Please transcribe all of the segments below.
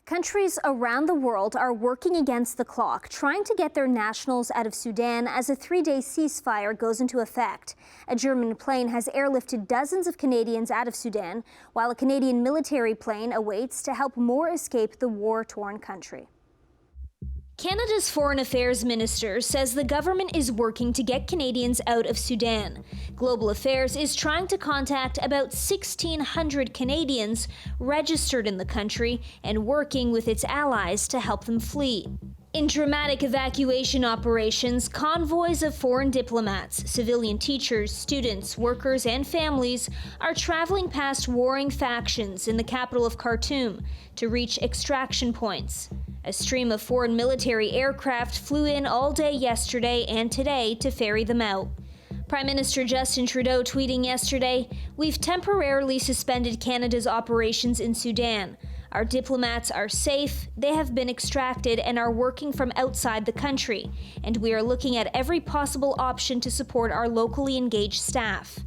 Countries around the world are working against the clock, trying to get their nationals out of Sudan as a 3-day ceasefire goes into effect. A German plane has airlifted dozens of Canadians out of Sudan, while a Canadian military plane awaits to help more escape the war-torn country. Canada's Foreign Affairs Minister says the government is working to get Canadians out of Sudan. Global Affairs is trying to contact about 1,600 Canadians registered in the country and working with its allies to help them flee. In dramatic evacuation operations, convoys of foreign diplomats, civilian teachers, students, workers, and families are traveling past warring factions in the capital of Khartoum to reach extraction points. A stream of foreign military aircraft flew in all day yesterday and today to ferry them out. Prime Minister Justin Trudeau tweeting yesterday, "We've temporarily suspended Canada's operations in Sudan. Our diplomats are safe, they have been extracted and are working from outside the country, and we are looking at every possible option to support our locally engaged staff."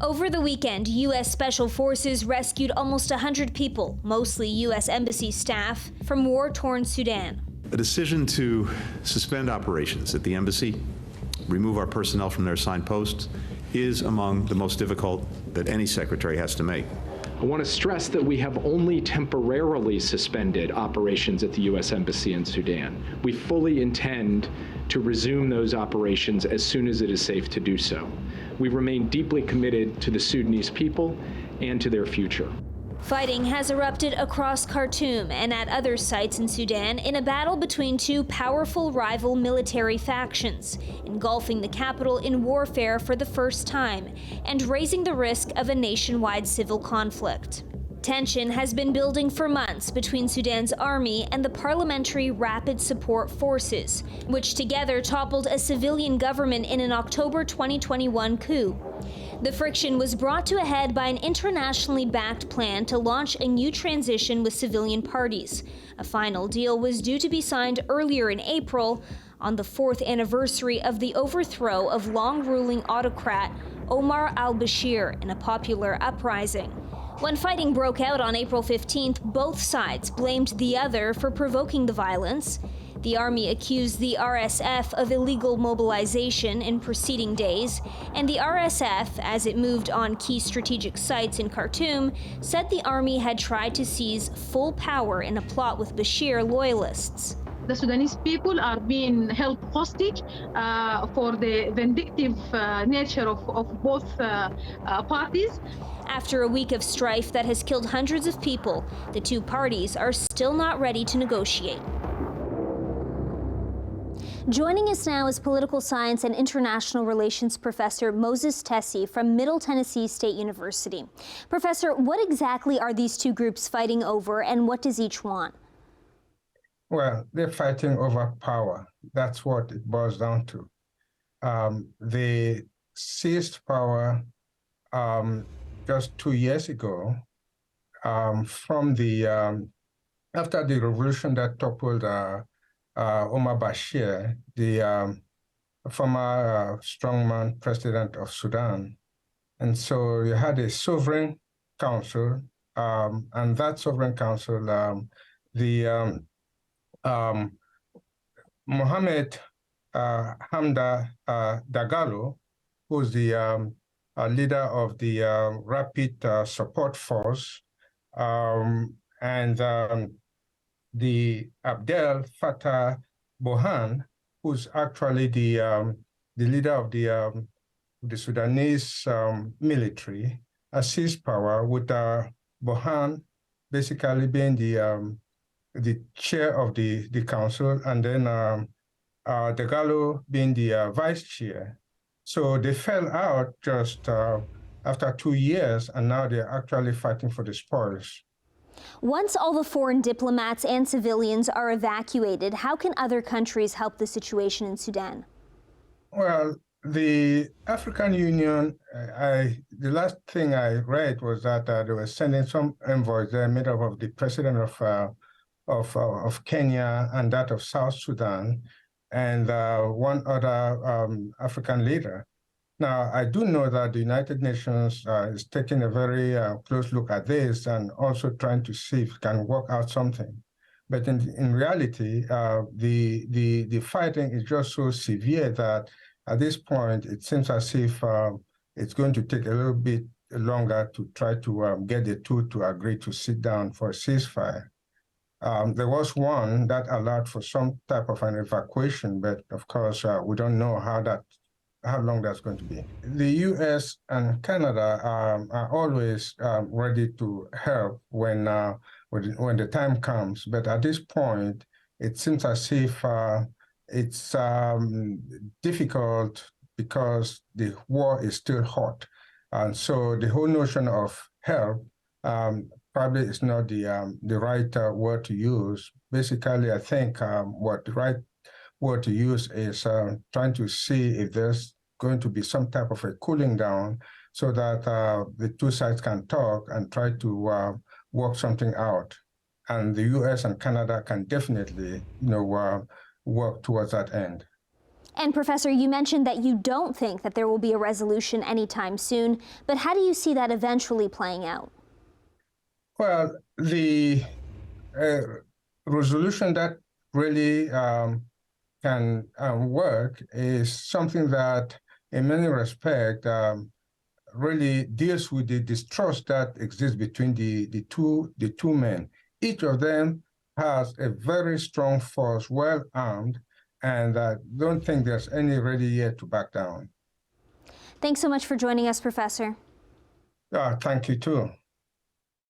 Over the weekend, U.S. Special Forces rescued almost 100 people, mostly U.S. Embassy staff, from war-torn Sudan. A decision to suspend operations at the embassy, remove our personnel from their assigned posts, is among the most difficult that any secretary has to make. I want to stress that we have only temporarily suspended operations at the U.S. Embassy in Sudan. We fully intend to resume those operations as soon as it is safe to do so. We remain deeply committed to the Sudanese people and to their future. Fighting has erupted across Khartoum and at other sites in Sudan in a battle between two powerful rival military factions, engulfing the capital in warfare for the first time and raising the risk of a nationwide civil conflict. Tension has been building for months between Sudan's army and the Parliamentary Rapid Support Forces, which together toppled a civilian government in an October 2021 coup. The friction was brought to a head by an internationally backed plan to launch a new transition with civilian parties. A final deal was due to be signed earlier in April, on the 4th anniversary of the overthrow of long-ruling autocrat Omar al-Bashir in a popular uprising. When fighting broke out on April 15th, both sides blamed the other for provoking the violence. The army accused the RSF of illegal mobilization in preceding days, and the RSF, as it moved on key strategic sites in Khartoum, said the army had tried to seize full power in a plot with Bashir loyalists. The Sudanese people are being held hostage for the vindictive nature of both parties. After a week of strife that has killed hundreds of people, the two parties are still not ready to negotiate. Joining us now is political science and international relations professor Moses Tesi from Middle Tennessee State University. Professor, what exactly are these two groups fighting over, and what does each want? Well, they're fighting over power. That's what it boils down to. They seized power just 2 years ago from the after the revolution that toppled Omar Bashir, the former strongman president of Sudan. And so you had a sovereign council, and that sovereign council, Mohamed Hamda Dagalo, who's the leader of the Rapid Support Force, and the Abdel Fattah Burhan, who's actually the leader of the Sudanese military, seized power, with Burhan basically being the chair of the council, and then Dagalo being the vice chair. So they fell out just after 2 years, and now they're actually fighting for the spoils. Once all the foreign diplomats and civilians are evacuated, how can other countries help the situation in Sudan? Well, the African Union, the last thing I read was that they were sending some envoys there made up of the president of Kenya and that of South Sudan, and one other African leader. Now, I do know that the United Nations is taking a very close look at this and also trying to see if it can work out something. But in reality, the fighting is just so severe that at this point, it seems as if it's going to take a little bit longer to try to get the two to agree to sit down for a ceasefire. There was one that allowed for some type of an evacuation, but of course, we don't know how long that's going to be. The U.S. and Canada are always ready to help when the time comes. But at this point, it seems as if it's difficult because the war is still hot. And so the whole notion of help probably is not the right word to use. Basically, I think what the right word to use is trying to see if there's going to be some type of a cooling down so that the two sides can talk and try to work something out. And the U.S. and Canada can definitely, work towards that end. And Professor, you mentioned that you don't think that there will be a resolution anytime soon, but how do you see that eventually playing out? Well, the resolution that really can work is something that, in many respects, really deals with the distrust that exists between the two men. Each of them has a very strong force, well armed, and I don't think there's any ready yet to back down. Thanks so much for joining us, Professor. Thank you too.